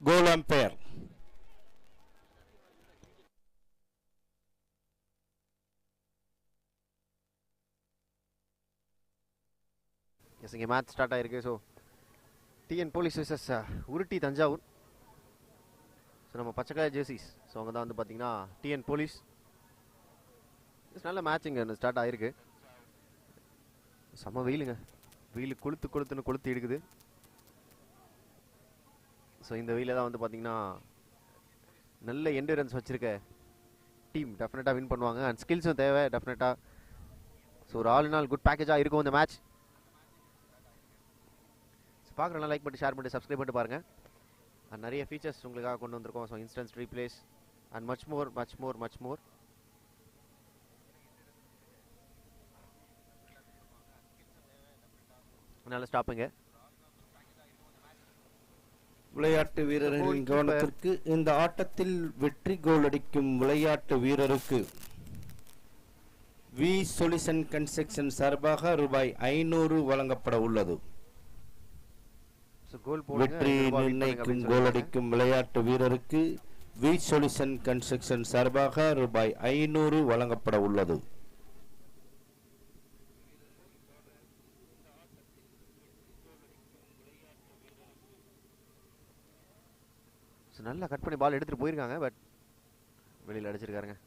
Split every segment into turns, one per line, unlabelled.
Goal umpire.
S இங்கே match start ஆகிருக்கு. So TN police versus உருட்டி தஞ்சாவூர். ஸோ நம்ம பச்சைக்காய ஜெர்சிஸ். ஸோ அங்கே தான் வந்து பார்த்தீங்கன்னா டிஎன் போலீஸ். நல்ல மேட்சிங்க ஸ்டார்ட் ஆகிருக்கு. செம்ம வெயிலுங்க, வெயில் கொளுத்து எடுக்குது. ஸோ இந்த வெயில தான் வந்து பார்த்தீங்கன்னா நல்ல என்டூரன்ஸ் வச்சுருக்க டீம் டெஃபினட்டாக வின் பண்ணுவாங்க. அண்ட் ஸ்கில்ஸும் தேவை டெஃபினட்டாக. ஸோ ஒரு ஆல் நாள் குட் பேக்கேஜாக இருக்கும் இந்த மேட்ச். பார்க்குறலாம் லைக் பண்ணி ஷேர் பண்ணி சப்ஸ்கிரைப் பண்ணிட்டு பாருங்கள். அண்ட் நிறைய ஃபீச்சர்ஸ் உங்களுக்காக கொண்டு வந்திருக்கோம். So instance replace and much more. நல்ல ஸ்டாப்புங்க.
விளையாட்டு வீரர்களின் கவனத்திற்கு, இந்த ஆட்டத்தில் வெற்றி கோல் அடிக்கும் விளையாட்டு வீரருக்கு வி சொல்யூஷன் கன்ஸ்ட்ரக்ஷன் சார்பாக ரூபாய் 500 வழங்கப்பட உள்ளது. வெற்றி நிர்ணயிக்கும் கோல் அடிக்கும் விளையாட்டு வீரருக்கு வி சொல்யூஷன் கன்ஸ்ட்ரக்ஷன் சார்பாக ரூபாய் 500 வழங்கப்பட உள்ளது.
நல்லா கட் பண்ணி பால் எடுத்துட்டு போயிருக்காங்க. பட் வெளியில் அடிச்சிருக்காருங்க.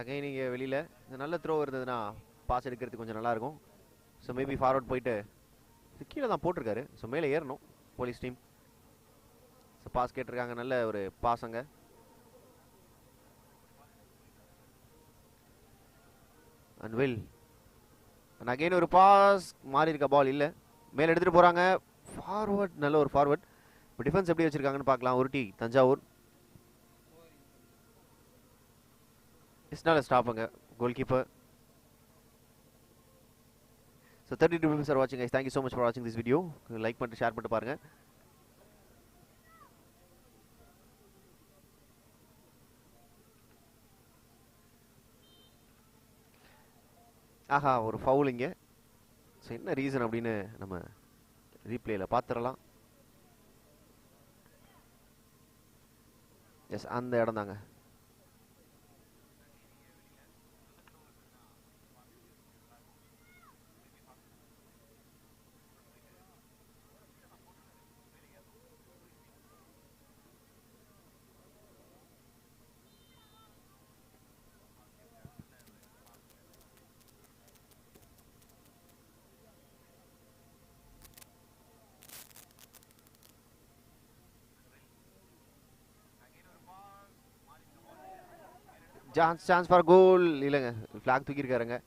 அகைன் நீங்கள் வெளியில் நல்ல த்ரோ இருந்ததுன்னா பாஸ் எடுக்கிறதுக்கு கொஞ்சம் நல்லாயிருக்கும். ஸோ மேபி ஃபார்வர்ட் போயிட்டு கீழே தான் போட்டிருக்காரு. ஸோ மேலே ஏறணும் போலீஸ் டீம். ஸோ பாஸ் கேட்டிருக்காங்க. நல்ல ஒரு பாஸங்க. அண்ட் வில் அண்ட் அகைன் ஒரு பாஸ் மாறி இருக்க பால் இல்லை. மேலே எடுத்துகிட்டு போகிறாங்க. ஃபார்வர்ட், நல்ல ஒரு ஃபார்வர்ட். இப்போ டிஃபென்ஸ் எப்படி வச்சுருக்காங்கன்னு பார்க்கலாம். உருட்டி தஞ்சாவூர். நல்ல ஸ்டாப்புங்க goalkeeper. So 32 people are watching guys. Thank you so much for watching this video. Like பண்ணிட்டு ஷேர் பண்ணிட்டு பாருங்க. ஆஹா, ஒரு ஃபவுலிங்க. ஸோ என்ன ரீசன் அப்படின்னு நம்ம ரீப்ளேல பார்த்துடலாம். எஸ், அந்த இடம் தாங்க. சான்ஸ் ஃபார் கோல் இல்லைங்க. ஃபிளாக் தூக்கியிருக்காருங்க.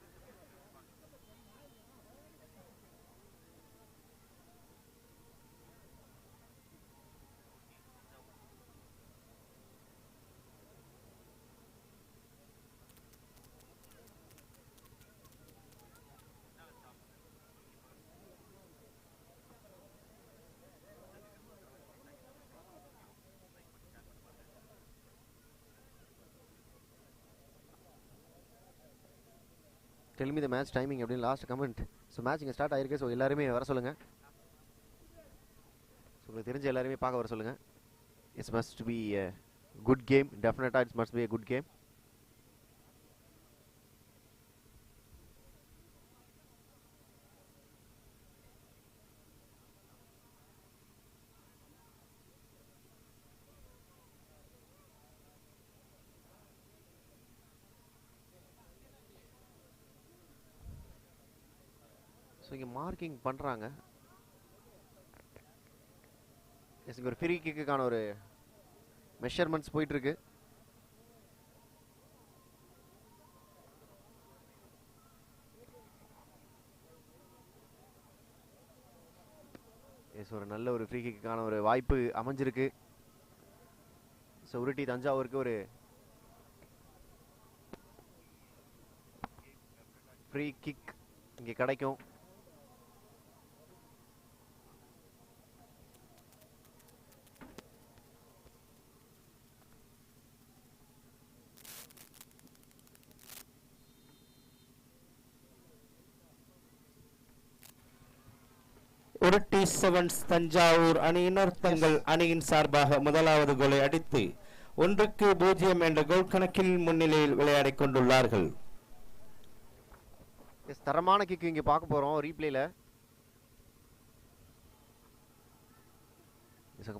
Tell me the match timing அப்படின்னு லாஸ்ட் கமெண்ட். ஸோ மேட்ச் இங்கே ஸ்டார்ட் ஆகிருக்கு. ஸோ எல்லாருமே வர சொல்லுங்கள். ஸோ உங்களுக்கு தெரிஞ்ச எல்லாருமே பார்க்க வர சொல்லுங்கள். It's must be a good game. டெஃபினட்டாக it's must be a good game. இங்கே மார்க்கிங் பண்ணுறாங்க. இங்கே ஒரு ஃப்ரீ கிக்குக்கான ஒரு மெஷர்மெண்ட்ஸ் போயிட்டுருக்கு. எஸ், ஒரு நல்ல ஒரு ஃப்ரீ கிக்கான ஒரு வாய்ப்பு அமைஞ்சிருக்கு. ஸோ உருட்டி தஞ்சாவூருக்கு ஒரு ஃப்ரீ கிக் இங்கே கிடைக்கும்.
உருட்டி செவன்ஸ் தஞ்சாவூர் அணியினர் தங்கள் அணியின் சார்பாக முதலாவது கோலை அடித்து 1-0 என்ற கோல் கணக்கில் முன்னிலையில் விளையாடிக் கொண்டுள்ளார்கள்.
தரமான கிக் இங்க பார்க்க போறோம் ரீப்ளேல.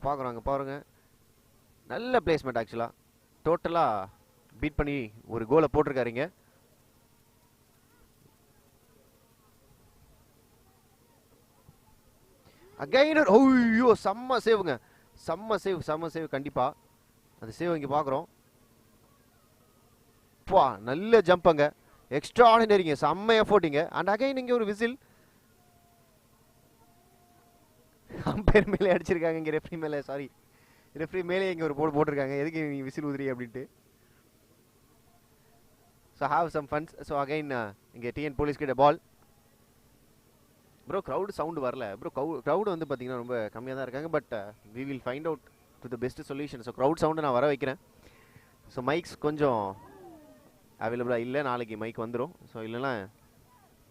பார்க்குறோம், அங்கே பாருங்க, நல்ல பிளேஸ்மெண்ட். ஆக்சுவலா டோட்டலா பீட் பண்ணி ஒரு கோலை போட்டிருக்காருங்க. அகைனர் ஐயோ செம்ம சேவுங்க, செம்ம சேவ் கண்டிப்பா. அந்த சேவ் இங்க பார்க்குறோம். பா நல்ல ஜம்பங்க, எக்ஸ்ட்ராடினரிங்க, செம்ம எஃபோர்ட்டிங்க. அண்ட் அகைன் இங்கே ஒரு விசில் அம்பையர் மேலே அடிச்சிருக்காங்க. இங்கே ரெஃப்ரி மேலே, சாரி ரெஃப்ரி மேலே இங்கே ஒரு போட்டிருக்காங்க, எதுக்கு நீங்கள் விசில் ஊதுறீ அப்படின்ட்டு. So have some funs. So again இங்கே டிஎன் போலீஸ் கிட்ட பால். ப்ரோ க்ரௌடு சவுண்டு வரல ப்ரோ, க்ரௌடு வந்து பார்த்தீங்கன்னா ரொம்ப கம்மியாக தான் இருக்காங்க. But we will find out to the best solution. So crowd sound நான் வர வைக்கிறேன். ஸோ மைக்ஸ் கொஞ்சம் அவைலபிளாக இல்லை, நாளைக்கு மைக் வந்துடும். ஸோ இல்லைன்னா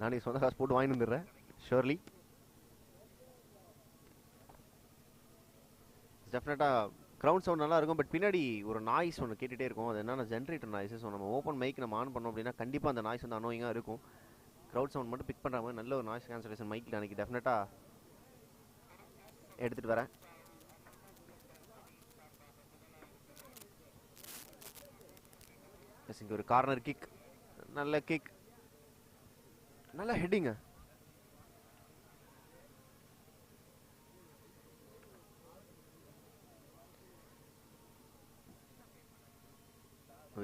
நாளைக்கு சொந்த காசு போட்டு வாங்கிட்டு வந்துடுறேன் ஷோர்லி. டெஃபினட்டாக க்ரௌண்ட் சவுண்ட் நல்லா இருக்கும். பட் பின்னாடி ஒரு நாய்ஸ் ஒன்று கேட்டுகிட்டே இருக்கும். அது என்னென்னா ஜென்ரேட்டர் நாய்ஸ். ஸோ நம்ம ஓப்பன் மைக் நம்ம ஆன் பண்ணோம் அப்படின்னா கண்டிப்பாக அந்த நாய்ஸ் வந்து அனோயிங்காக இருக்கும். க்ரௌட் சவுண்ட் மட்டும் பிக் பண்ணுற மாதிரி நல்ல ஒரு நாய்ஸ் கேன்சலேஷன் மைக்கில் அன்றைக்கி டெஃபினட்டாக எடுத்துகிட்டு வரேன். இங்கே ஒரு கார்னர் கிக், நல்ல கிக், நல்ல ஹெட்டிங்க.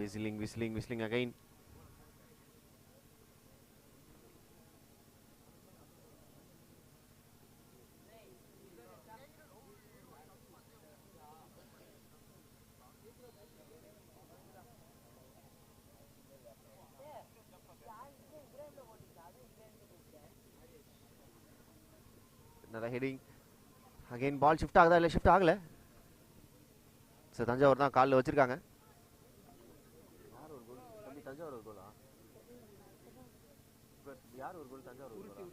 whistling again. நல்ல ஹெடிங். அகைன் பால் ஷிஃப்ட் ஆகுதா இல்லை ஷிஃப்ட் ஆகலை. ஸோ தஞ்சாவூர் தான் காலில் வச்சுருக்காங்க. யார் ஒரு கோல் தம்பி? தஞ்சாவூர் ஒரு கோலா? யார் ஒரு கோல்? தஞ்சாவூர் ஒரு கோலா?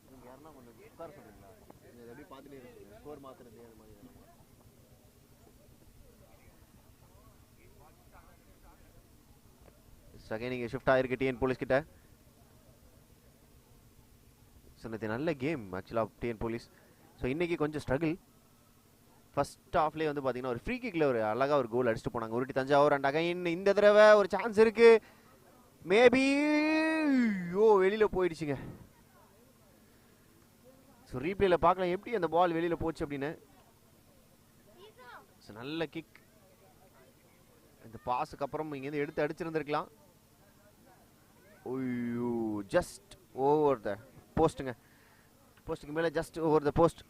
நீங்கள் யாருன்னா கொஞ்சம் உட்கார சொல்கிறீங்களா? எப்படி பார்த்துட்டே இருக்கீங்க ஸ்கோர் மாற்றுறது அது மாதிரி. அகைன் இங்கே ஷிஃப்ட் ஆகிருக்கு டிஎன் போலீஸ் கிட்ட. ஸோ நேற்று நல்ல கேம் ஆக்சுவலாக டிஎன் போலீஸ். ஸோ இன்றைக்கி கொஞ்சம் ஸ்ட்ரகிள். ஃபர்ஸ்ட் ஹாஃப்லேயே வந்து பார்த்தீங்கன்னா ஒரு ஃப்ரீ கிக்கில் ஒரு அழகாக ஒரு கோல் அடிச்சுட்டு போனாங்க உருட்டி தஞ்சாவூர். அண்ட் அகைன் இந்த தடவை ஒரு சான்ஸ் இருக்குது, மேபி. வெளியில் போயிடுச்சுங்க. ஸோ ரீப்ளேயில் பார்க்கலாம் எப்படி அந்த பால் வெளியில் போச்சு அப்படின்னு. ஸோ நல்ல கிக். இந்த பாஸுக்கு அப்புறம் இங்கேருந்து எடுத்து அடிச்சிருந்துருக்கலாம். ஐயோ ஜஸ்ட் ஓவர் த போஸ்ட்டுங்க, போஸ்ட்டுக்கு மேலே just over the post.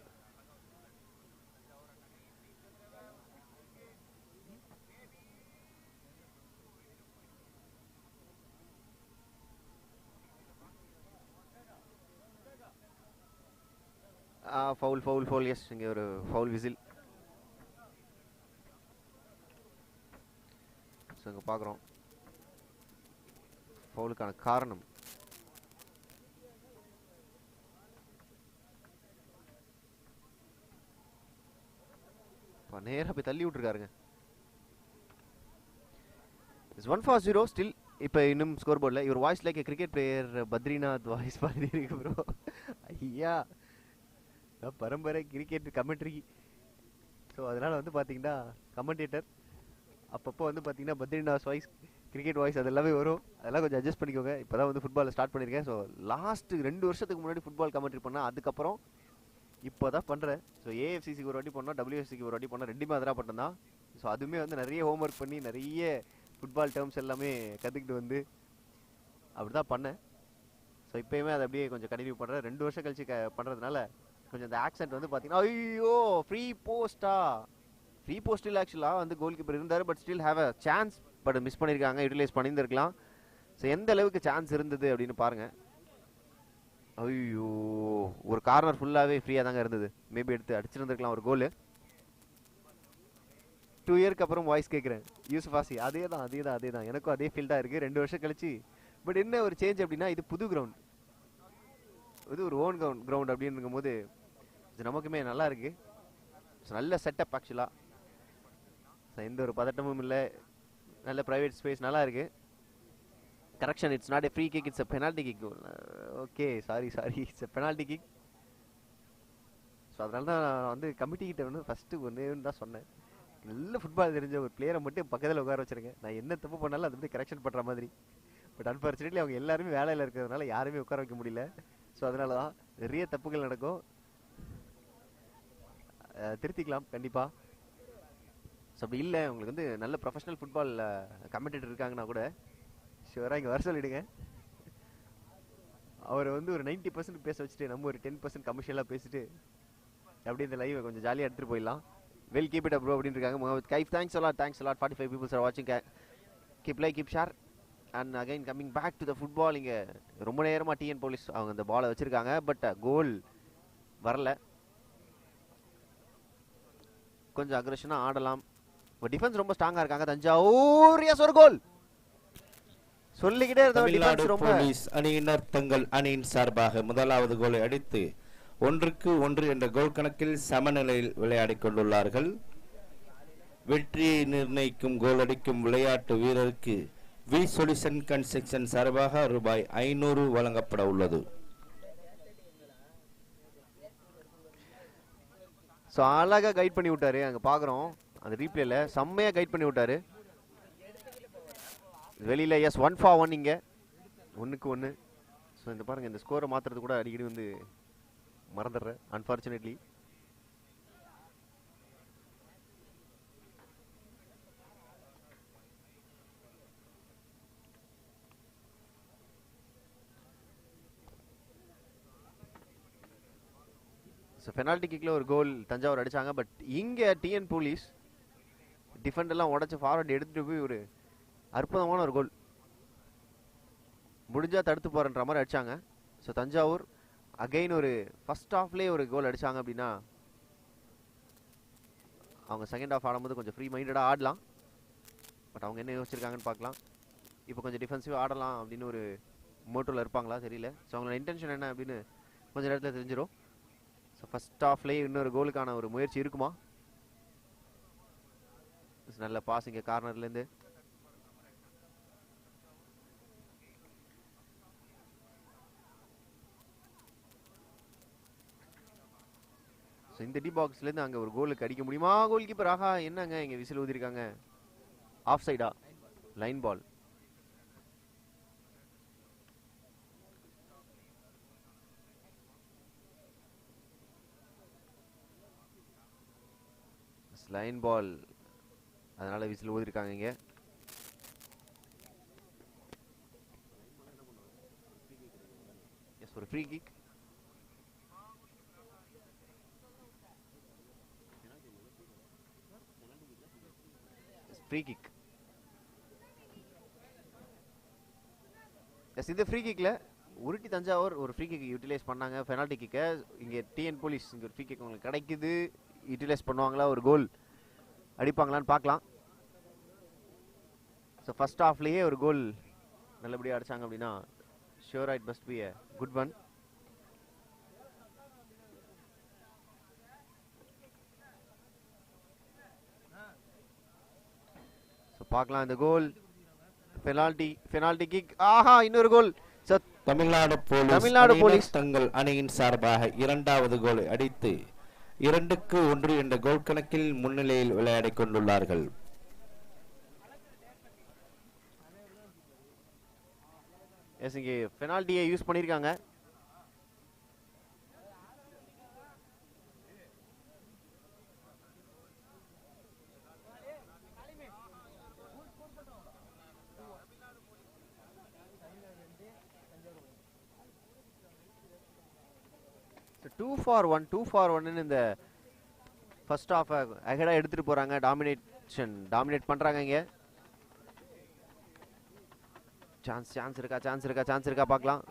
Foul yes, இங்கே ஒரு ஃபவுல் விசில். ஸோ இங்கே பார்க்குறோம் ஃபவுலுக்கான காரணம். நேராக போய் தள்ளி விட்டுருக்காருங்க. 1-0 ஸ்டில். இப்போ இன்னும் ஸ்கோர் போர்டில் இவர் voice like cricket player Badrinath voice மாதிரி இருக்கு ப்ரோ. ஐயா பரம்பரை கிரிக்கெட் கமெண்ட்ரி. ஸோ அதனால் வந்து பார்த்தீங்கன்னா கமெண்டேட்டர் அப்பப்போ வந்து பார்த்தீங்கன்னா பத்ரிநாத் வாய்ஸ், கிரிக்கெட் வாய்ஸ் அது எல்லாமே வரும். அதெல்லாம் கொஞ்சம் அட்ஜஸ்ட் பண்ணிக்கோங்க. இப்போ தான் வந்து ஃபுட்பாலில் ஸ்டார்ட் பண்ணியிருக்கேன். ஸோ லாஸ்ட்டு 2 வருஷத்துக்கு முன்னாடி ஃபுட்பால் கமெண்ட்ரி பண்ணேன். அதுக்கப்புறம் இப்போ தான் பண்ணுறேன். ஸோ ஏஎஃப்சிக்கு ஒரு வாட்டி பண்ணோம், டபிள்யூஎஃப்சிக்கு ஒரு வாட்டி பண்ணோம், 2 மாதிரி பண்ணேன் தான். ஸோ அதுவுமே வந்து நிறைய ஹோம்ஒர்க் பண்ணி நிறைய ஃபுட்பால் டேர்ம்ஸ் எல்லாமே கற்றுக்கிட்டு வந்து அப்படி தான் பண்ணேன். ஸோ இப்போயுமே அதை அப்படியே கொஞ்சம் கண்டினியூ பண்ணுறேன். 2 வருஷம் கழிச்சு பண்ணுறதுனால கொஞ்சம் இந்த ஆக்சென்ட் வந்து பார்த்தீங்கன்னா ஐயோ ஃப்ரீ போஸ்டா, ஃப்ரீ போஸ்டில் ஆக்சுவலாக வந்து கோல் கீப்பர் இருந்தார், but still have a chance, but miss பண்ணியிருக்காங்க. யூட்டிலைஸ் பண்ணியிருந்திருக்கலாம். ஸோ எந்த அளவுக்கு சான்ஸ் இருந்தது அப்படின்னு பாருங்கள். ஐயோ ஒரு கார்னர் ஃபுல்லாகவே ஃப்ரீயாக தாங்க இருந்தது. மேபி எடுத்து அடிச்சிருந்துருக்கலாம் ஒரு கோல். 2 இயருக்கு அப்புறம் வாய்ஸ் கேட்குறேன் யூசுப் ஆசி. அதே தான் எனக்கும் அதே ஃபீல்டாக இருக்குது 2 வருஷம் கழிச்சு. பட் என்ன ஒரு சேஞ்ச் அப்படின்னா இது புது கிரவுண்ட், இது ஒரு ஓன் கிரவுண்ட் அப்படின்னும் போது இது நமக்குமே நல்லா இருக்கு. நல்ல செட்டப் ஆக்சுவலாக. எந்த ஒரு பதட்டமும் இல்லை, நல்ல ப்ரைவேட் ஸ்பேஸ் நல்லா இருக்கு. Correction, it's not a free kick, it's a penalty kick. Okay sorry it's a penalty kick. So அதனால தான் நான் வந்து கமிட்டி கிட்ட வந்து ஃபஸ்ட்டு ஒன்று தான் சொன்னேன், நல்ல ஃபுட்பால் தெரிஞ்ச ஒரு பிளேயரை மட்டும் பக்கத்தில் உட்கார வச்சிருங்க, நான் என்ன தப்பு பண்ணாலும் அது வந்து கரெக்ஷன் பண்ணுற மாதிரி. பட் அன்ஃபார்ச்சுனேட்லி அவங்க எல்லாருமே வேலையில் இருக்கிறதுனால யாருமே உட்கார வைக்க முடியல. ஸோ அதனால தான் நிறைய தப்புகள் நடக்கும், திருத்திக்கலாம் கண்டிப்பாக. ஸோ அப்படி இல்லை உங்களுக்கு வந்து நல்ல ப்ரொஃபஷனல் ஃபுட்பால் கமெண்டேட்டர் இருக்காங்கன்னா கூட ஷுவராக இங்கே வர சொல்லிவிடுங்க. அவரை வந்து ஒரு 90% பேச வச்சுட்டு நம்ம ஒரு 10% கமர்ஷியலாக பேசிட்டு அப்படியே இந்த லைவை கொஞ்சம் ஜாலியாக எடுத்துகிட்டு போயிடலாம். Well keep it up bro அப்படின்னு இருக்காங்க Mohammed Kaif. Thanks a lot 45 peoples are வாட்சிங். Keep like, keep share. And again coming back to the football. இங்கே ரொம்ப நேரமாக டிஎன் போலீஸ் அவங்க அந்த பாலை வச்சுருக்காங்க, பட் கோல் வரல. கொஞ்சம் அக்ரெஷனாக ஆடலாம். டிஃபென்ஸ் ரொம்ப ஸ்ட்ராங்காக இருக்காங்க தஞ்சாவூர். எஸ் ஒரு கோல் சொல்லிக்கிட்டே
தமிழ்நாடு போலீஸ் அணியினர் தங்கள் அணியின் சார்பாக முதலாவது கோலை அடித்து 1-1 என்ற கோல் கணக்கில் சமநிலையில் விளையாடிக் கொண்டுள்ளார்கள். வெற்றியை நிர்ணயிக்கும் கோல் அடிக்கும் விளையாட்டு வீரருக்கு வி சொல்யூஷன் கன்ஸ்ட்ரக்ஷன் சார்பாக ரூபாய் 500 வழங்கப்பட உள்ளது.
ஸோ அழகாக கைட் பண்ணி விட்டாரு, அங்கே பார்க்குறோம் அந்த ரீப்ளேல செம்மையாக கைட் பண்ணி விட்டாரு வெளியில். எஸ் 1-1 இங்கே 1-1. ஸோ இந்த பாருங்கள், இந்த ஸ்கோரை மாற்றுறது கூட அடிக்கடி வந்து மறந்துடுறேன் அன்ஃபார்ச்சுனேட்லி. ஸோ பெனால்டி கிக்கில் ஒரு கோல் தஞ்சாவூர் அடித்தாங்க. பட் இங்கே டிஎன் போலீஸ் டிஃபெண்டெல்லாம் உடச்சி ஃபார்வர்ட் எடுத்துகிட்டு போய் ஒரு அற்புதமான ஒரு கோல் முடிஞ்சால் தடுத்து போகிறன்ற மாதிரி அடித்தாங்க. ஸோ தஞ்சாவூர் அகைன் ஒரு ஃபஸ்ட் ஹாஃப்லேயே ஒரு கோல் அடித்தாங்க அப்படின்னா அவங்க செகண்ட் ஹாஃப் ஆடும்போது கொஞ்சம் ஃப்ரீ மைண்டடாக ஆடலாம். பட் அவங்க என்ன யோசிச்சிருக்காங்கன்னு பார்க்கலாம். இப்போ கொஞ்சம் டிஃபென்சிவாக ஆடலாம் அப்படின்னு ஒரு மோட்டோவில் இருப்பாங்களா தெரியல. ஸோ அவங்களோட இன்டென்ஷன் என்ன அப்படின்னு கொஞ்சம் நேரத்தில் தெரிஞ்சிடும். ஸோ ஃபஸ்ட் ஹாஃப்லேயே இன்னொரு கோலுக்கான ஒரு முயற்சி இருக்குமா? நல்ல பாஸ் இங்கே கார்னர்லேருந்து. ஸோ இந்த டி பாக்ஸ்லேருந்து அங்கே ஒரு கோலுக்கு அடிக்க முடியுமா? கோல் கீப்பர் ஆஹா என்னங்க இங்கே விசில் ஊதிருக்காங்க. ஆஃப் சைடா? Line ball. லைன் பால், அதனால விசில் ஊதிருக்காங்க இங்கே. எஸ் ஒரு free kick. Free kick. Yes இந்த ஃப்ரீ கிக்கில் உருட்டி தஞ்சாவூர் ஒரு ஃப்ரீ கிக் யூட்டிலைஸ் பண்ணாங்க. பெனால்டி கிக்கை இங்கே டிஎன் போலீஸ் இங்கே ஒரு ஃப்ரீ கிக் உங்களுக்கு கிடைக்குது, யூட்டிலைஸ் பண்ணுவாங்களா, ஒரு கோல் அடிப்பாங்களான்னு பார்க்கலாம். ஸோ ஃபஸ்ட் ஹாஃப்லேயே ஒரு கோல் நல்லபடியாக அடித்தாங்க அப்படின்னா sure it must be a good one. So பார்க்கலாம் இந்த கோல். Penalty kick. ஆஹா இன்னொரு கோல்.
தமிழ்நாடு போலீஸ் தங்கள் அணியின் சார்பாக இரண்டாவது கோலை அடித்து 2-1 என்ற கோல் கணக்கில் முன்னிலையில் விளையாடிக் கொண்டுள்ளார்கள்.
எஸ் இங்கே பெனால்டியை யூஸ் பண்ணியிருக்காங்க. 2-for-1 இந்த ஃபர்ஸ்ட் ஹாஃப் அஹெடா எடுத்துட்டு போறாங்க. டாமினேட் பண்றாங்க இங்க. சான்ஸ் இருக்கா பார்க்கலாம்.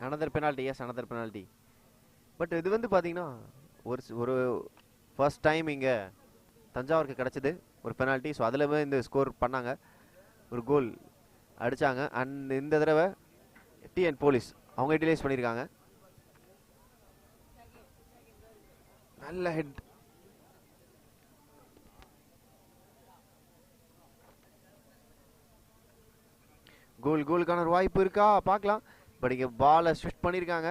another penalty. பட் இது வந்து பாத்தீங்கன்னா ஒரு ஃபர்ஸ்ட் டைம் இங்க தஞ்சாவூருக்கு கிடைச்சது ஒரு பெனால்ட்டி. ஸோ அதில் இந்த ஸ்கோர் பண்ணாங்க, ஒரு கோல் அடிச்சாங்க. அண்ட் இந்த தடவை டிஎன் போலீஸ் அவங்க யூட்டிலைஸ் பண்ணியிருக்காங்க. நல்ல ஹெட். கோலுக்கான ஒரு வாய்ப்பு இருக்கா பார்க்கலாம். பட் இங்க பாலை ஸ்விட்ச் பண்ணியிருக்காங்க.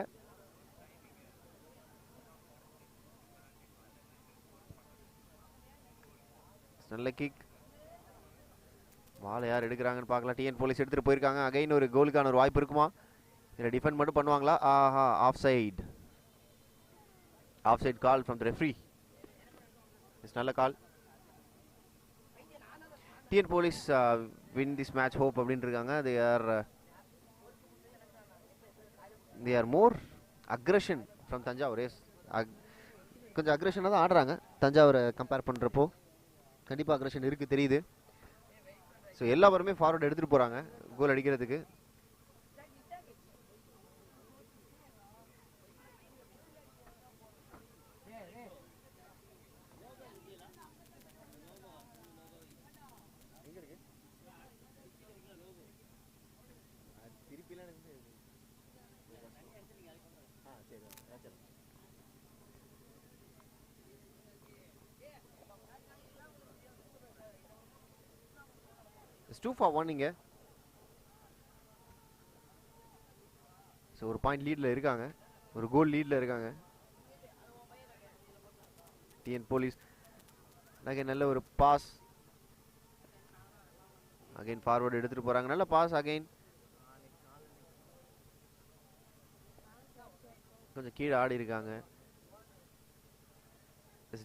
நல்ல கிக். பாலை யார் எடுக்கிறாங்கன்னு பார்க்கலாம். டிஎன் போலீஸ் எடுத்துட்டு போயிருக்காங்க. அகைன் ஒரு கோலுக்கான ஒரு வாய்ப்பு இருக்குமா? இதில் டிஃபெண்ட் மட்டும் பண்ணுவாங்களா? ஆஹா, offside call from the referee. நல்ல call. TN police win this match hope அப்படின்னு இருக்காங்க. they are more aggression from Thanjavur. கொஞ்சம் அக்ரெஷனாக தான் ஆடுறாங்க தஞ்சாவூரை கம்பேர் பண்ணுறப்போ. கண்டிப்பாக அக்ரெஷன் இருக்குது தெரியுது. ஸோ எல்லாருமே ஃபார்வர்ட் எடுத்துகிட்டு போகிறாங்க கோல் அடிக்கிறதுக்கு. It's 2-for-1 இங்க. ஸோ ஒரு பாயிண்ட் லீட்ல இருக்காங்க, ஒரு கோல் லீட்ல இருக்காங்க டிஎன் போலீஸ். அகைன் நல்ல ஒரு பாஸ். அகைன் ஃபார்வர்டு எடுத்துட்டு போறாங்க. நல்ல பாஸ். அகைன் கொஞ்சம் கீழே ஆடி இருக்காங்க.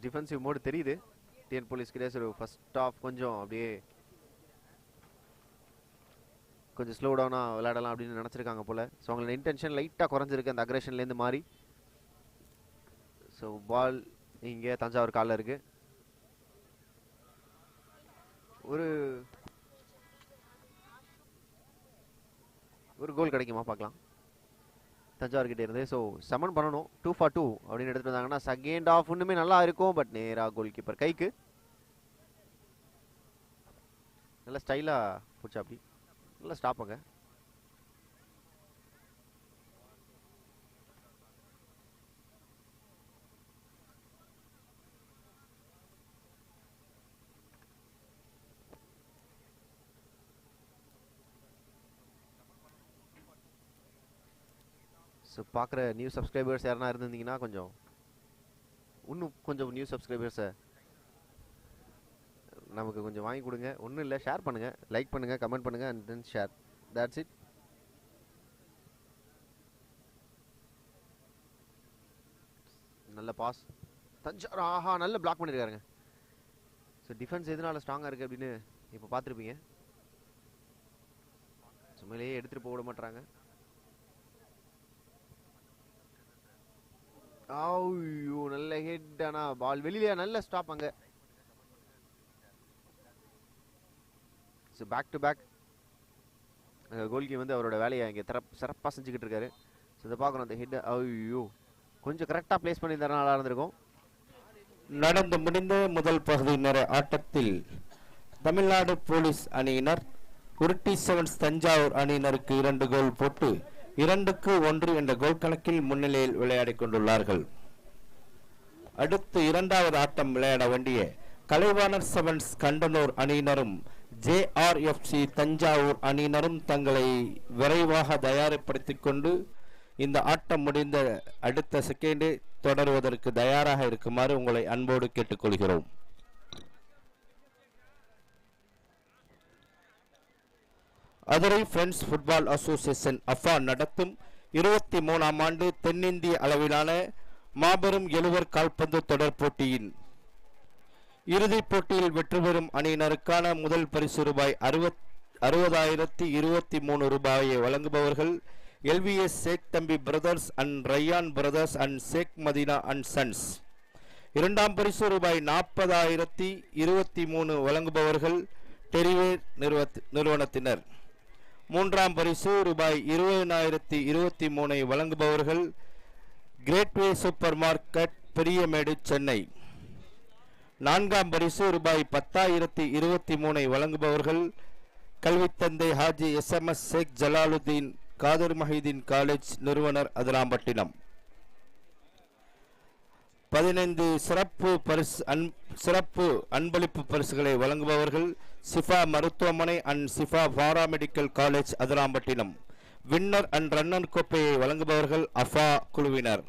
டிஃபென்சிவ் மோடு தெரியுது டிஎன் போலீஸ் கிட்ட. ஒரு ஃபர்ஸ்ட் ஆஃப் கொஞ்சம் அப்படியே கொஞ்சம் ஸ்லோ டவுனாக விளையாடலாம் அப்படின்னு நினச்சிருக்காங்க போல். ஸோ அவங்களோட இன்டென்ஷன் லைட்டாக குறைஞ்சிருக்கு அந்த அக்ரெஷன்லேருந்து மாறி. ஸோ பால் இங்கே தஞ்சாவூர் காலில் இருக்கு. ஒரு கோல் கிடைக்குமா பார்க்கலாம் தஞ்சாவூர் கிட்டே இருந்து. ஸோ சமன் பண்ணணும். 2-for-2 அப்படின்னு எடுத்துட்டு வந்தாங்கன்னா செகண்ட் ஆஃப் இன்னுமே நல்லா இருக்கும். பட் நேராக கோல் கீப்பர் கைக்கு. நல்லா ஸ்டைலாக பிடிச்சா அப்படி நல்லா ஸ்டாப்புங்க. ஸோ பார்க்குற நியூ சப்ஸ்கிரைபர்ஸ் யாருன்னா இருந்திருந்தீங்கன்னா இன்னும் கொஞ்சம் நியூ சப்ஸ்கிரைபர்ஸை நமக்கு கொஞ்சம் வாங்கி கொடுங்க. ஒன்றும் இல்லை, ஷேர் பண்ணுங்கள், லைக் பண்ணுங்கள், கமெண்ட் பண்ணுங்கள், and then share. That's it. நல்ல பாஸ் தஞ்சாவூர். ஆஹா, நல்ல பிளாக் பண்ணியிருக்காருங்க. ஸோ டிஃபென்ஸ் எதனால ஸ்ட்ராங்காக இருக்குது அப்படின்னு இப்போ பார்த்துருப்பீங்க. சும்மையிலேயே எடுத்துகிட்டு போக விட மாட்டுறாங்க. ஐயோ, நல்ல ஹெட். ஆனால் பால் வெளியில. நல்ல ஸ்டாப் அங்கே. So back to back goalie வந்து அவரோட வேலையை இங்கே சிறப்பாக செஞ்சுக்கிட்டு இருக்காரு. ஸோ இதை பார்க்கணும் அந்த ஹெட். ஐயோ, கொஞ்சம் கரெக்டாக பிளேஸ் பண்ணியிருந்தா நல்லா இருந்திருக்கும்.
நடந்து முடிந்த முதல் பகுதி நேர ஆட்டத்தில் தமிழ்நாடு போலீஸ் அணியினர் உருட்டி செவன்ஸ் தஞ்சாவூர் அணியினருக்கு 2 கோல் போட்டு 2-1 என்ற கோல் கணக்கில் முன்னிலையில் விளையாடிக் கொண்டுள்ளார்கள். அடுத்து இரண்டாவது ஆட்டம் விளையாட வேண்டிய கலைவாணர் செவன்ஸ் கண்டனூர் அணியினரும் JRFC தஞ்சாவூர் அணியினரும் தங்களை விரைவாக தயார்படுத்திக் கொண்டு இந்த ஆட்டம் முடிந்த அடுத்த செகண்டே தொடருவதற்கு தயாராக இருக்குமாறு உங்களை அன்போடு கேட்டுக்கொள்கிறோம். அதுரை ஃப்ரெண்ட்ஸ் ஃபுட்பால் அசோசியேஷன் அஃபா நடத்தும் 23ஆம் ஆண்டு தென்னிந்திய அளவிலான மாபெரும் எழுவர் கால்பந்து தொடர் போட்டியின் இறுதிப் போட்டியில் வெற்றி பெறும் அணியினருக்கான முதல் பரிசு ரூபாய் 60,023 ரூபாயை வழங்குபவர்கள் LVS Sheikh Thambi brothers and Rayan brothers and Sheikh Madina and sons. இரண்டாம் பரிசு ரூபாய் 40,023 வழங்குபவர்கள் டெரிவேர் நிறுவனத்தினர். மூன்றாம் பரிசு ரூபாய் 20,023 வழங்குபவர்கள் Greatway supermarket Periyamet Chennai. நான்காம் பரிசு ரூபாய் 10,023 வழங்குபவர்கள் கல்வித்தந்தை ஹாஜி SMS ஷேக் ஜலாலுதீன் காதர் மஹீதீன் காலேஜ் நிறுவனர் அதிராம்பட்டினம். 15 சிறப்பு அன்பளிப்பு பரிசுகளை வழங்குபவர்கள் சிஃபா மருத்துவமனை and Shifa paramedical college Adirampattinam. Winner and runner கோப்பையை வழங்குபவர்கள் அஃபா குழுவினர்.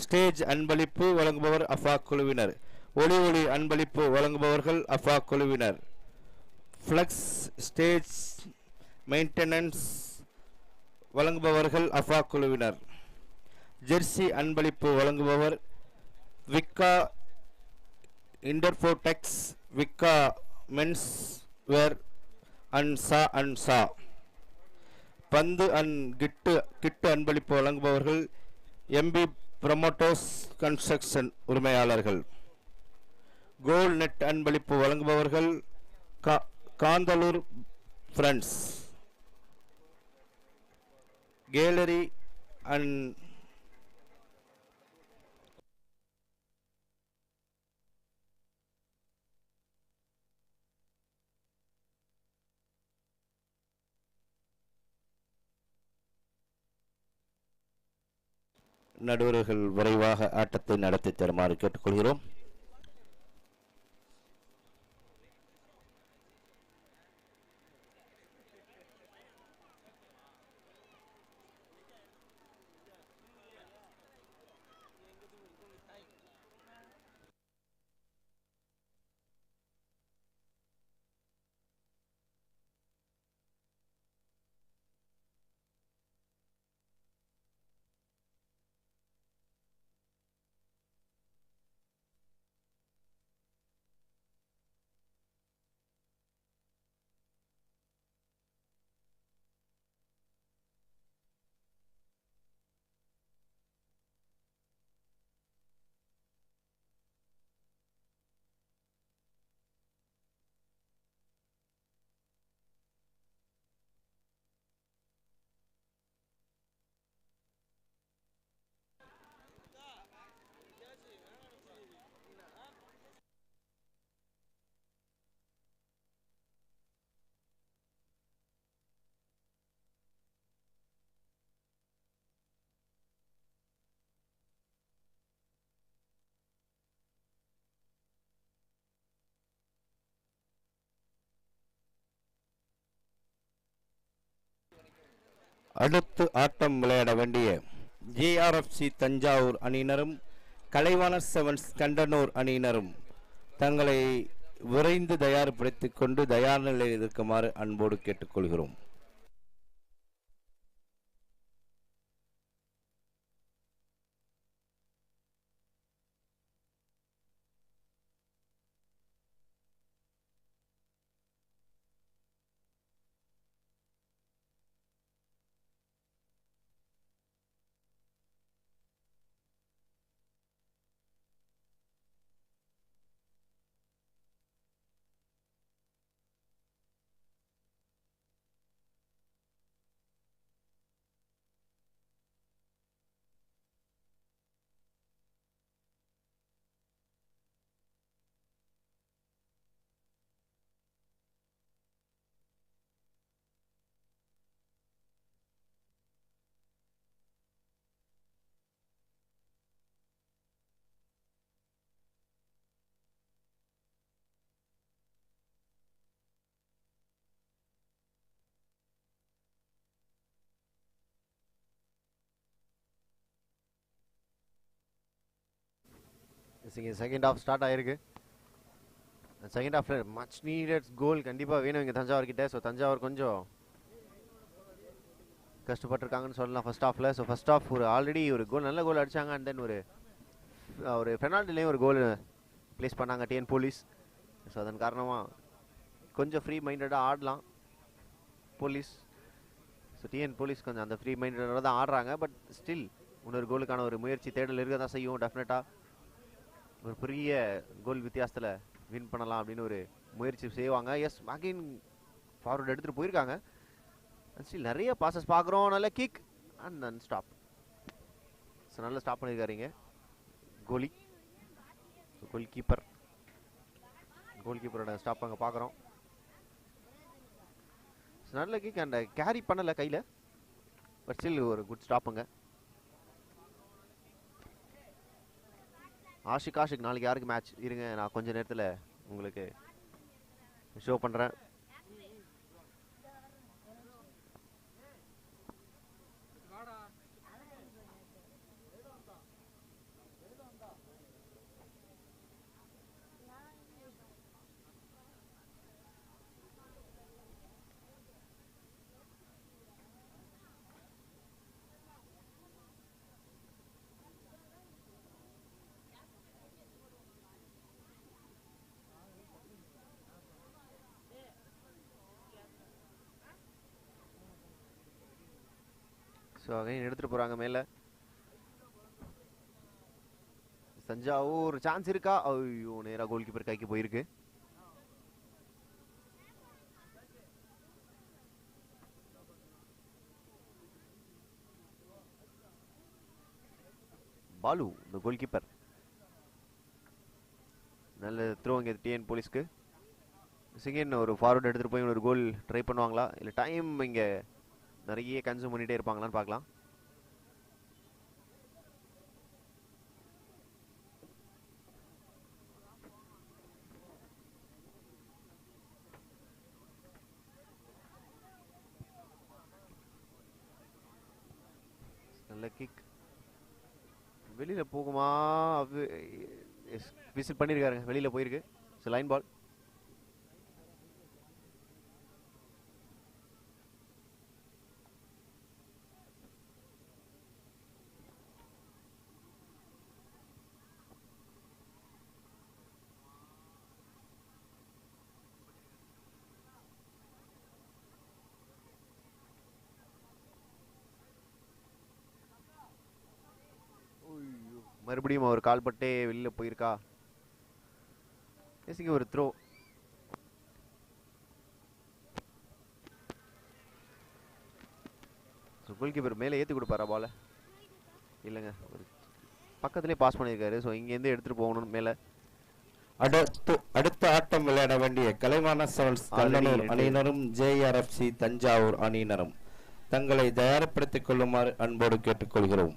ஸ்டேஜ் அன்பளிப்பு வழங்குபவர் அஃபா குழுவினர். ஒளி அன்பளிப்பு வழங்குபவர்கள் அஃபா குழுவினர். ஃப்ளக்ஸ் ஸ்டேஜ் மெயின்டெனன்ஸ் வழங்குபவர்கள் அஃபா குழுவினர். ஜெர்சி அன்பளிப்பு வழங்குபவர் விக்கா இன்டர்ஃபோடெக்ஸ் விக்கா மென்ஸ் வேர் அண்ட் சா. பந்து அண்ட் கிட்டு அன்பளிப்பு வழங்குபவர்கள் எம்பி ப்ரமோட்டர்ஸ் கன்ஸ்ட்ரக்ஷன் உரிமையாளர்கள். கோல் நெட் அன்பளிப்பு வழங்குபவர்கள் காந்தலூர் ஃப்ரெண்ட்ஸ். கேலரி அண்ட் நடுவர்கள் விரைவாக ஆட்டத்தை நடத்தி தருமாறு கேட்டுக்கொள்கிறோம். அடுத்து ஆட்டம் விளையாட வேண்டிய ஜேஆர்எஃப்சி தஞ்சாவூர் அணியினரும் கலைவாணர் செவன்ஸ் கண்டனூர் அணியினரும் தங்களை விரைந்து தயார்படுத்திக் கொண்டு தயார் நிலையில் இருக்குமாறு அன்போடு கேட்டுக்கொள்கிறோம்.
செகண்ட் ஹாஃப் ஸ்டார்ட் ஆயிருக்கு. செகண்ட் ஹாஃபில் மச் நீடட் கோல் கண்டிப்பாக வேணும் இங்கே தஞ்சாவூர்கிட்ட. ஸோ தஞ்சாவூர் கொஞ்சம் கஷ்டப்பட்டுருக்காங்கன்னு சொல்லலாம் ஃபர்ஸ்ட் ஹாஃபில். ஸோ ஃபர்ஸ்ட் ஹாஃப் ஆல்ரெடி ஒரு கோல் நல்ல கோல் அடித்தாங்க. அண்ட் தென் ஒரு பெனால்ட்டிலையும் ஒரு கோல் ப்ளேஸ் பண்ணாங்க டிஎன் போலீஸ். ஸோ அதன் காரணமாக கொஞ்சம் ஃப்ரீ மைண்டடாக ஆடலாம். போலீஸ். ஸோ டிஎன் போலீஸ் கொஞ்சம் அந்த ஃப்ரீ மைண்டோட தான் ஆடுறாங்க. பட் ஸ்டில் இன்னொரு கோலுக்கான ஒரு முயற்சி தேடல் இருக்க தான் செய்யும். டெஃபினட்டாக ஒரு பெரிய கோல் வித்தியாசத்தில் வின் பண்ணலாம் அப்படின்னு ஒரு முயற்சி செய்வாங்க. எஸ், அகைன் ஃபார்வர்ட் எடுத்துகிட்டு போயிருக்காங்க. ஸ்டில் நிறைய பாசஸ் பார்க்குறோம். நல்ல kick and then stop. So நல்லா ஸ்டாப் பண்ணியிருக்காருங்க கோலி. கோல் கீப்பரோட ஸ்டாப் அங்கே பார்க்குறோம். நல்ல கிக் அண்ட் கேரி பண்ணலை கையில். பட் ஸ்டில் ஒரு குட் ஸ்டாப்புங்க. ஆஷிக் நாளைக்கு யாருக்கு மேட்ச் இருங்க, நான் கொஞ்ச நேரத்தில் உங்களுக்கு ஷோ பண்ணுறேன். ஸோ அகைன் எடுத்துகிட்டு போகிறாங்க மேலே. தஞ்சாவூர் சான்ஸ் இருக்கா? ஐயோ, நேராக கோல் கீப்பர் கைக்கு போயிருக்கு. பாலு இந்த கோல் கீப்பர். நல்ல த்ரோ இங்கே டிஎன் போலீஸ்க்கு. சிங்கன் ஒரு ஃபார்வர்ட் எடுத்துகிட்டு போய் ஒரு கோல் ட்ரை பண்ணுவாங்களா, இல்லை டைம் இங்கே நிறைய கன்சூம் பண்ணிகிட்டே இருப்பாங்களான்னு பார்க்கலாம். நல்ல கிக் வெளியில் போகுமா? விசில் பண்ணியிருக்காருங்க, வெளியில் போயிருக்கு. ஸோ லைன் பால். மறுபடியும் அவர் கால் பட்டே வெளியில் போயிருக்கா? இங்கே ஒரு த்ரோ. கோல் கீப்பர் மேலே ஏற்றி கொடுப்பாரா பால? இல்லைங்க, ஒரு பக்கத்துலேயே பாஸ் பண்ணியிருக்காரு. ஸோ இங்கேருந்து எடுத்துகிட்டு போகணும் மேலே.
அடுத்த ஆட்டம் விளையாட வேண்டிய கலைவாண செவன்ஸ் கண்ணனூர் அணியினரும் ஜேஆர்எஃப்சி தஞ்சாவூர் அணியினரும் தங்களை தயார்படுத்திக் கொள்ளுமாறு அன்போடு கேட்டுக்கொள்கிறோம்.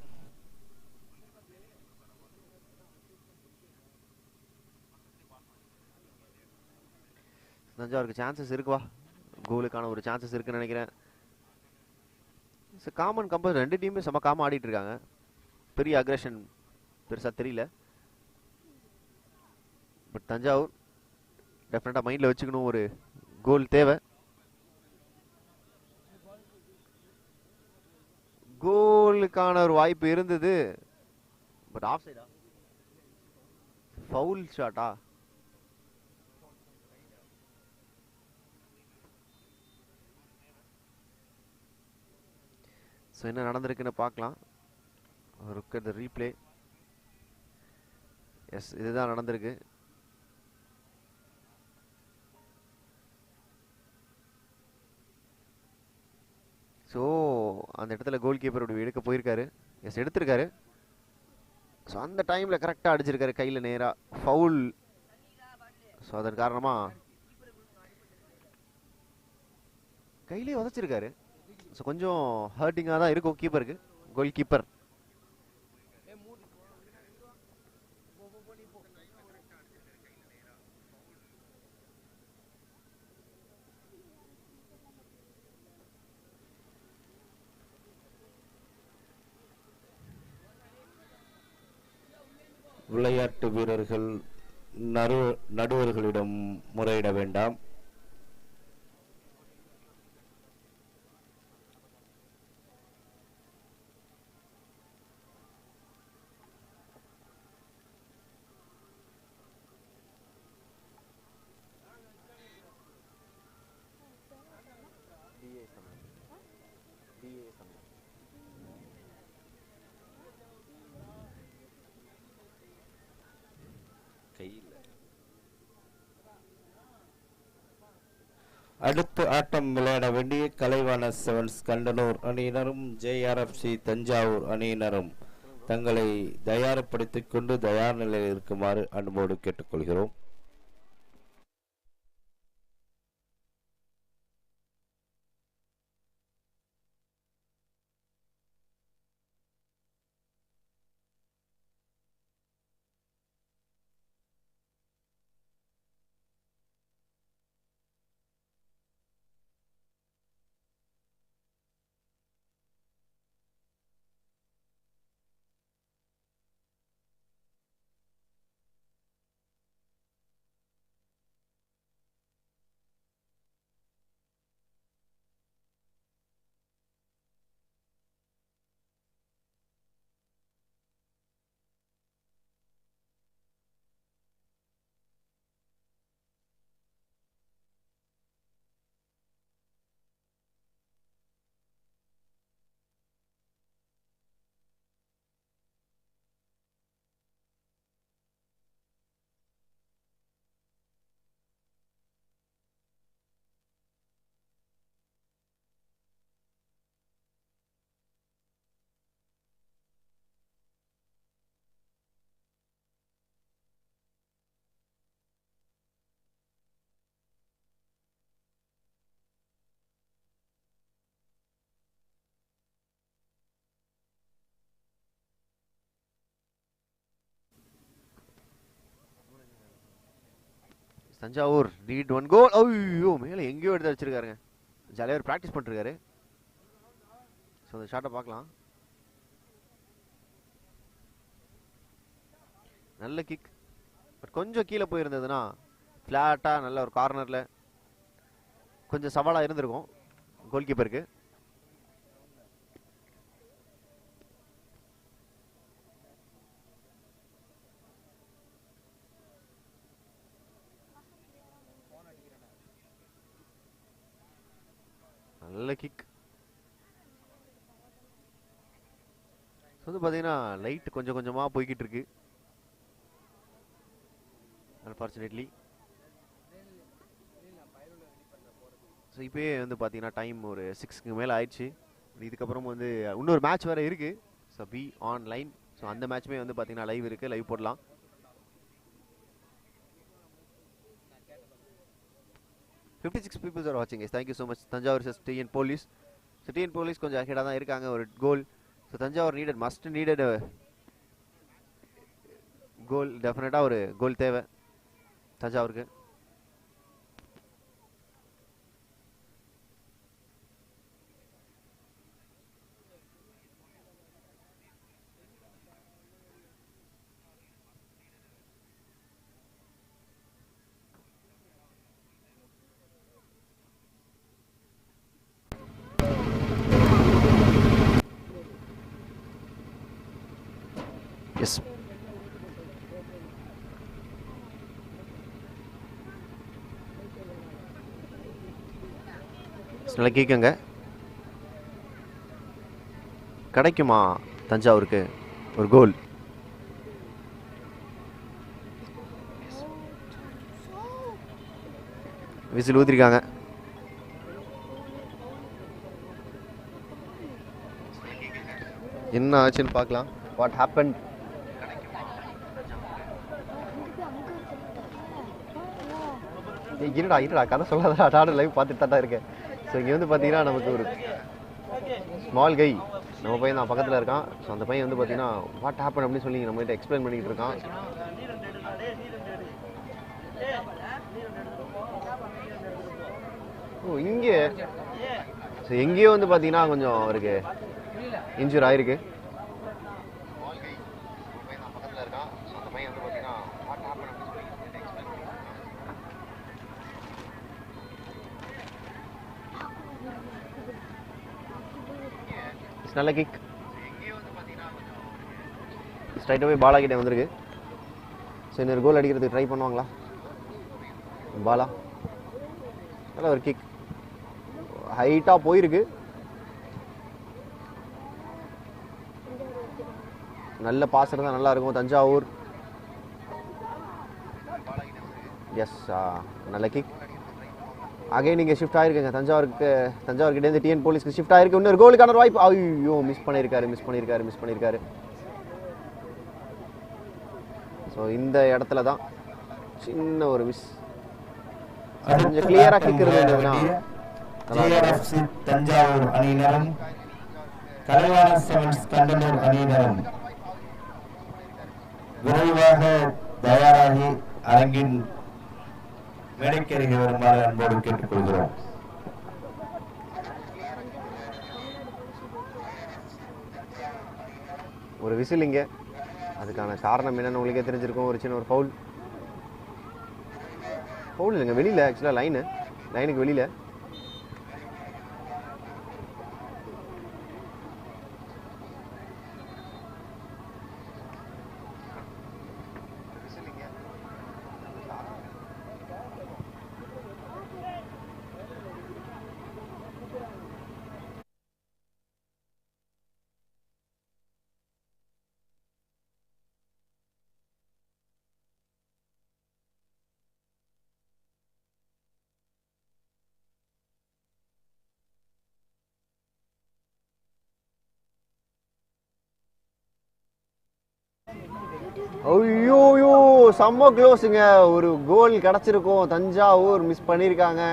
தஞ்சாவூருக்கு சான்சஸ் இருக்குவா? கோலுக்கான ஒரு சான்சஸ் இருக்குன்னு நினைக்கிறேன். காமன் கம்பஸ் ரெண்டு டீமே செம்ம காம ஆடிட்டு இருக்காங்க. பெரிய அக்ரஷன் பெருசாக தெரியல. பட் தஞ்சாவூர் டெஃபினட்டாக மைண்டில் வச்சுக்கணும், ஒரு கோல் தேவை. கோலுக்கான ஒரு வாய்ப்பு இருந்தது. பட் ஆஃப் சைடா? ஃபவுல் ஷாட்டா? ஸோ என்ன நடந்திருக்குன்னு பார்க்கலாம். Look at the replay. Yes, இதுதான் நடந்திருக்கு. ஸோ அந்த இடத்துல கோல் கீப்பர் எடுக்க போயிருக்காரு. எஸ், எடுத்திருக்காரு. ஸோ அந்த டைமில் கரெக்டாக அடிச்சிருக்காரு கையில் நேராக. ஃபவுல். ஸோ அதன் காரணமாக கையிலே உதச்சிருக்காரு. ஸோ கொஞ்சம் ஹர்ட்டிங்காக தான் இருக்கும் கீப்பருக்கு. கோல் கீப்பர்
விளையாட்டு வீரர்கள் நடுவர்களிடம் முறையிட வேண்டாம். அடுத்து ஆட்டம் விளையாட வேண்டிய கலைவாண செவன்ஸ் கண்டனூர் அணியினரும் JRFC தஞ்சாவூர் அணியினரும் தங்களை தயார்படுத்திக் கொண்டு தயார் நிலையில் இருக்குமாறு அன்போடு கேட்டுக்கொள்கிறோம்.
தஞ்சாவூர் லீட் 1 கோல். ஐயோ மேலே எங்கேயோ எடுத்து வச்சிருக்காருங்க. ஜாலியாக ஒரு ப்ராக்டிஸ் பண்ணிருக்காரு. ஸோ அந்த ஷாட்டை பார்க்கலாம். நல்ல கிக், பட் கொஞ்சம் கீழே போயிருந்ததுன்னா ஃப்ளாட்டாக நல்ல ஒரு கார்னரில் கொஞ்சம் சவாலாக இருந்திருக்கும் கோல் கீப்பருக்கு. நல்ல கிக். வந்து பார்த்தீங்கன்னா லைட் கொஞ்சம் கொஞ்சமாக போய்கிட்டு இருக்கு. அன்ஃபார்ச்சுனேட்லி ஸோ இப்போயே வந்து பார்த்தீங்கன்னா டைம் ஒரு 6க்கு மேலே ஆயிடுச்சு. இதுக்கப்புறம் வந்து இன்னொரு மேட்ச் வேறு இருக்குது. So B online. ஸோ அந்த மேட்ச்மே வந்து பார்த்தீங்கன்னா லைவ் இருக்குது, லைவ் போடலாம். $56 people are watching. Thank you so much. Tanjavur vs TN Police. So TN Police கொஞ்சம் அஹெடாக தான் இருக்காங்க, ஒரு கோல். ஸோ தஞ்சாவூர் மஸ்ட் நீடட் கோல். டெஃபினட்டாக ஒரு கோல் தேவை தஞ்சாவூருக்கு. எஸ், நல்லா கேட்குங்க. கிடைக்குமா தஞ்சாவூருக்கு ஒரு கோல்? விசில் ஊத்திருக்காங்க. என்ன ஆச்சுன்னு பார்க்கலாம். What happen? இருடா கதை சொல்லாதடா, நானும் லைவ் பார்த்துட்டு தான் இருக்கேன். ஸோ இங்கே வந்து பார்த்தீங்கன்னா நமக்கு ஒரு ஸ்மால் கை நம்ம பையன் தான் பக்கத்தில் இருக்கான். ஸோ அந்த பையன் வந்து பார்த்தீங்கன்னா வாட் ஹேப்பன் அப்படின்னு சொல்லி நம்மகிட்ட எக்ஸ்பிளைன் பண்ணிக்கிட்டு இருக்கான். ஓ இங்கே ஸோ எங்கேயோ வந்து பார்த்தீங்கன்னா கொஞ்சம் அவருக்கு இன்ஜூர் ஆயிருக்கு. நல்ல கிக், ஸ்ட்ரைட்டாகவே பாலா கிட்டே வந்திருக்கு. ஸோ இன்னொரு கோல் அடிக்கிறதுக்கு ட்ரை பண்ணுவாங்களா? பாலா நல்ல ஒரு கிக், ஹைட்டாக போயிருக்கு. நல்ல பாஸ் இருந்தால் நல்லா இருக்கும் தஞ்சாவூர். எஸ், நல்ல கிக். அகைன் இங்கே ஷிஃப்ட் ஆயிருக்குங்க தஞ்சாவூர்கிட்டேருந்து டிஎன் போலீஸ்க்கு ஷிஃப்ட் ஆயிருக்கு. இன்னொரு கோலுக்கான வாய்ப்பு. ஐயோ மிஸ் பண்ணியிருக்காரு. ஸோ இந்த இடத்துல தான் சின்ன ஒரு மிஸ். கொஞ்சம் கிளியரா கிக் இருந்ததுன்னா
தஞ்சாவூர் அணியினரும் கலைவாணர் செவன்ஸ் கண்டனூர் அணியினரும் விரைவாக தயாராகி அரங்கின் மேடைக்கருகே வருமாறு அன்போடு கேட்டுக்கொள்கிறோம்.
ஒரு விசில் இங்க. அதுக்கான காரணம் என்னன்னு உங்களுக்கே தெரிஞ்சிருக்கும். ஒரு சின்ன ஒரு ஃபவுல் இல்லைங்க, வெளியில ஆக்சுவலா லைனுக்கு வெளியில. ஐயோ செம்ம க்ளோஸுங்க. ஒரு கோல் கிடச்சிருக்கும். தஞ்சாவூர் மிஸ் பண்ணியிருக்காங்க.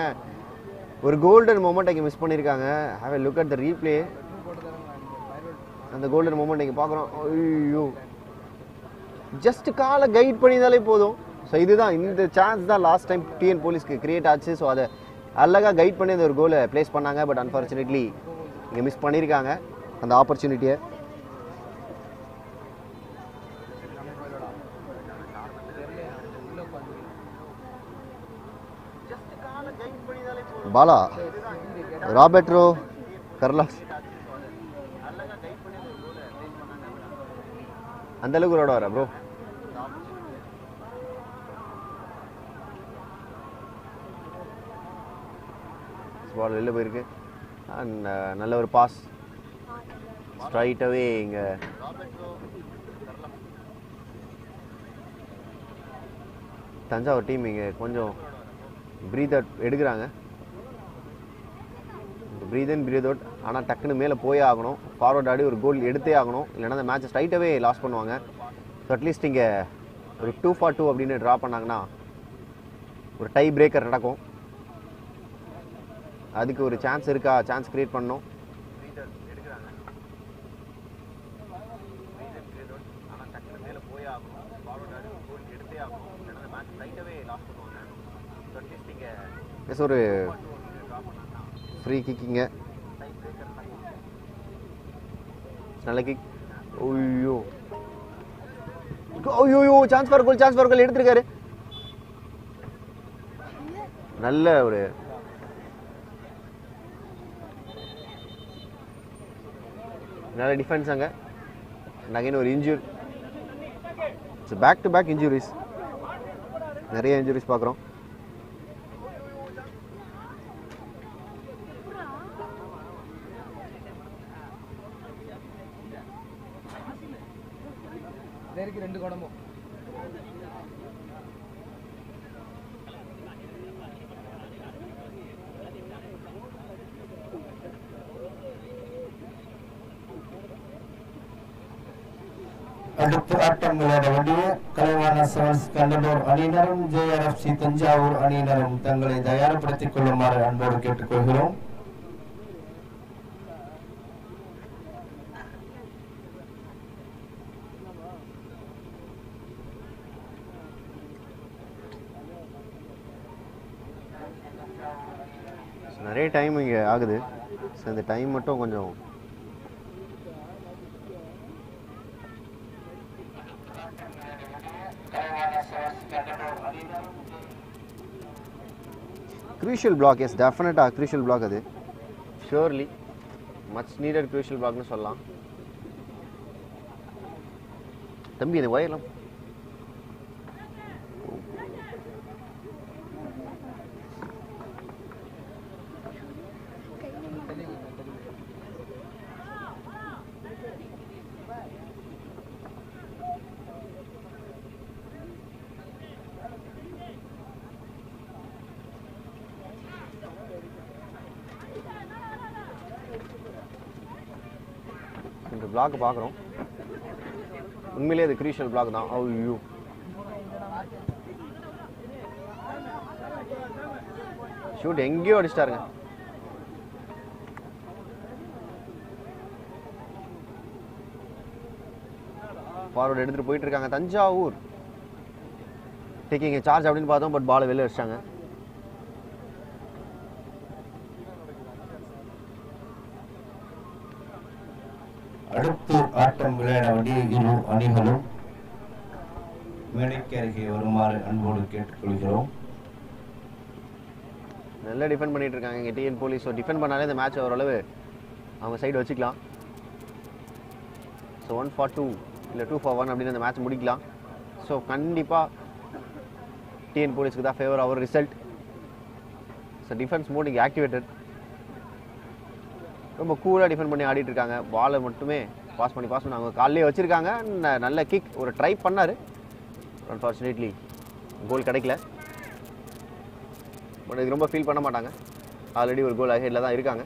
ஒரு கோல்டன் மொமெண்ட் இங்கே மிஸ் பண்ணியிருக்காங்க. Have a look at the replay. அந்த கோல்டன் மொமெண்ட் இங்கே பார்க்குறோம். ஐயோ ஜஸ்ட் காலை கைட் பண்ணியிருந்தாலே போதும். ஸோ இதுதான் இந்த சான்ஸ் தான் லாஸ்ட் டைம் டிஎன் போலீஸ்க்கு கிரியேட் ஆச்சு. ஸோ அதை அழகாக கைட் பண்ணி அந்த ஒரு கோலை ப்ளேஸ் பண்ணாங்க. பட் அன்ஃபார்ச்சுனேட்லி இங்கே மிஸ் பண்ணியிருக்காங்க அந்த ஆப்பர்ச்சுனிட்டியை. பாலா ராபர்ட்ரோ கர்லாஸ் அந்த அளவுக்கு ரோட வர ப்ரோ. பால் வெளில போயிருக்கு. நல்ல ஒரு பாஸ் ஸ்ட்ரைட்டாகவே இங்கே தஞ்சாவூர் டீம் இங்கே கொஞ்சம் ப்ரீத் அவுட் எடுக்கிறாங்க. Breath in breathe out. ஆனால் டக்குன்னு மேலே போயே ஆகணும். ஃபார்வர்ட் ஆடி ஒரு கோல் எடுத்தே ஆகணும். இல்லைன்னா அந்த மேட்சை ஸ்ட்ரைட்டாகவே லாஸ் பண்ணுவாங்க. ஸோ அட்லீஸ்ட் இங்கே ஒரு 2-2 அப்படின்னு ட்ரா பண்ணாங்கன்னா ஒரு டை பிரேக்கர் நடக்கும். அதுக்கு ஒரு சான்ஸ் இருக்கா? சான்ஸ் கிரியேட் பண்ணணும். ஒரு ஃப்ரீ கிக்கிங்க. நல்ல கிக். ஐயோ சான்ஸ் ஃபார் கோல் எடுத்திருக்காரு. நல்ல ஒரு நல்ல டிஃபென்ஸ் அங்க. அகைன் ஒரு injury. Back to back injuries. நிறைய இன்ஜூரிஸ் பார்க்குறோம்.
ரெண்டு குடமும்
அடுத்து ஆட்டம் விளையாட வேண்டிய கலைவாணர் செவன்ஸ் கண்டனூர் அணியினரும் ஜேஆர்எஃப்சி தஞ்சாவூர் அணியினரும் தங்களை தயார்படுத்திக் கொள்ளுமாறு அன்போடு கேட்டுக்கொள்கிறோம்.
நிறைய டைம் இங்கே ஆகுது. ஸோ இந்த டைம் மட்டும் கொஞ்சம் crucial block. Yes, definitely a crucial block அது. Surely much needed crucial block னு சொல்லலாம். தம்பி இந்த வயர்லாம் பிளாக் பார்க்குறோம். உண்மையிலேயே அது கிரூஷியல் பிளாக் தான். ஐயோ, ஷூட் எங்கேயோ அடிச்சிட்டாருங்க. ஃபார்வர்டு எடுத்துட்டு போயிட்டு இருக்காங்க தஞ்சாவூர். டேக்கிங் சார்ஜ் அப்படின்னு பார்த்தோம், பட் பால் வெளில அடிச்சிட்டாங்க.
அடுத்து ஆட்டம் விளையாட வேண்டிய இரு அணிகளும் மேடைக்கு அருகே வருமாறு அன்போடு கேட்டுக்கொள்கிறோம்.
நல்லா டிஃபெண்ட் பண்ணிட்டு இருக்காங்க இங்கே டிஎன் போலீஸ். ஸோ டிஃபெண்ட் பண்ணாலே இந்த மேட்ச் ஓரளவு அவங்க சைடு வச்சுக்கலாம். ஸோ 1-2 இல்லை 2-1 அப்படின்னு அந்த மேட்ச் முடிக்கலாம். ஸோ கண்டிப்பாக டிஎன் போலீஸ்க்கு தான் ஃபேவர் அவர் ரிசல்ட். ஸோ டிஃபென்ஸ் மோட் இங்கே ஆக்டிவேட்டட். ரொம்ப கூலாக டிஃபெண்ட் பண்ணி ஆடிட்டு இருக்காங்க. பாலை மட்டுமே பாஸ் பண்ணி அவங்க காலையே வச்சுருக்காங்க. நல்ல கிக் ஒரு ட்ரை பண்ணார். அன்ஃபார்ச்சுனேட்லி கோல் கிடைக்கல. பட் இதுக்கு ரொம்ப ஃபீல் பண்ண மாட்டாங்க. ஆல்ரெடி ஒரு கோல் அஹெட்ல தான் இருக்காங்க.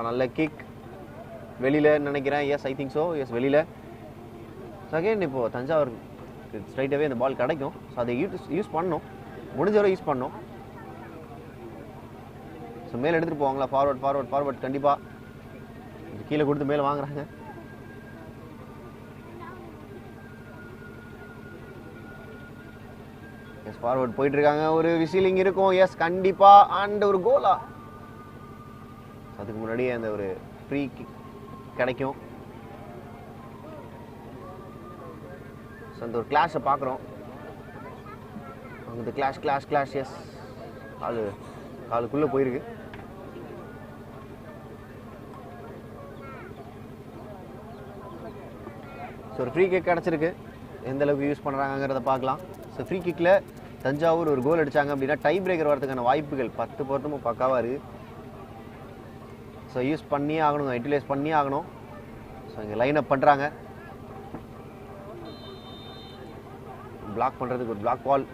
நல்ல கிக் வெளியில் நினைக்கிறேன். Yes, I think so. Yes, வெளியில். செகண்ட் இப்போது தஞ்சாவூர் ஸ்ட்ரைட்டாகவே இந்த பால் கிடைக்கும். ஸோ அதை யூஸ் பண்ணணும், முடிஞ்ச வரை யூஸ் பண்ணணும். ஸோ மேலே எடுத்துகிட்டு போவாங்களா? ஃபார்வர்ட் கண்டிப்பாக கீழே கொடுத்து மேலே வாங்குறாங்க. எஸ், ஃபார்வர்ட் போயிட்டு இருக்காங்க. ஒரு விசிலிங் இருக்கும். எஸ், கண்டிப்பாக. அண்ட் ஒரு கோலா. அதுக்கு முன்னாடியே அந்த ஒரு ஃப்ரீ கிக் கிடைக்கும். ஸோ அந்த ஒரு கிளாஷை பார்க்குறோம். அந்த கிளாஷ். எஸ், காலுக்குள்ளே போயிருக்கு. ஸோ ஒரு ஃப்ரீ கிக் கிடச்சிருக்கு. எந்த அளவுக்கு யூஸ் பண்ணுறாங்கிறத பார்க்கலாம். ஸோ ஃப்ரீ கிக்கில் தஞ்சாவூர் ஒரு கோல் அடித்தாங்க அப்படின்னா டை பிரேக்கர் வரதுக்கான வாய்ப்புகள் 10% பக்காவாக இருக்குது. ஸோ யூஸ் பண்ணியே ஆகணும், யூட்டிலைஸ் பண்ணியே ஆகணும். ஸோ இங்கே லைன் அப் பண்ணுறாங்க. பிளாக் பண்ணுறதுக்கு ஒரு பிளாக் பால்.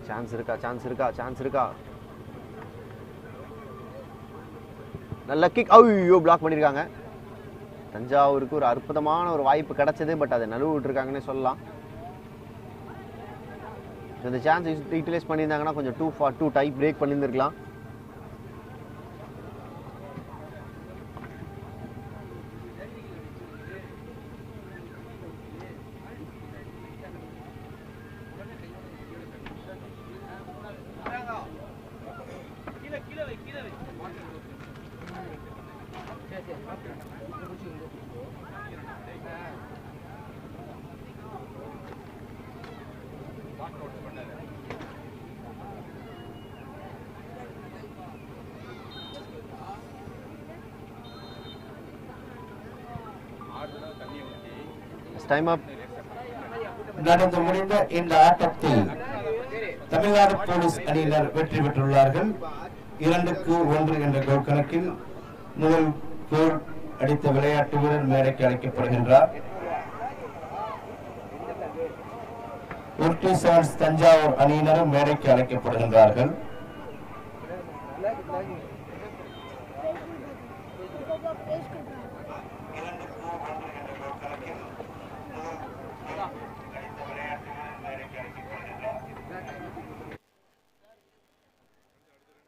சான்ஸ் இருக்கா? நல்ல கிக். ஐயோ, பிளாக் பண்ணியிருக்காங்க. தஞ்சாவூருக்கு ஒரு அற்புதமான ஒரு வாய்ப்பு கிடைச்சது, பட் அதை நழுவு விட்டுருக்காங்கன்னு சொல்லலாம். இந்த சான்ஸ் யூட்டிலைஸ் பண்ணியிருந்தாங்கன்னா கொஞ்சம் 2-2 டை பிரேக் பண்ணியிருந்துருக்கலாம். Time up.
நடந்து முடிந்த இந்த ஆட்டத்தில் தமிழ்நாடு போலீஸ் அணியினர் வெற்றி பெற்றுள்ளார்கள். 2-1 என்ற கோல் கணக்கில் முதல் கோல் அடித்த விளையாட்டு வீரர் மேடைக்கு அழைக்கப்படுகின்றார். தஞ்சாவூர் அணியினரும் மேடைக்கு அழைக்கப்படுகின்றார்கள்.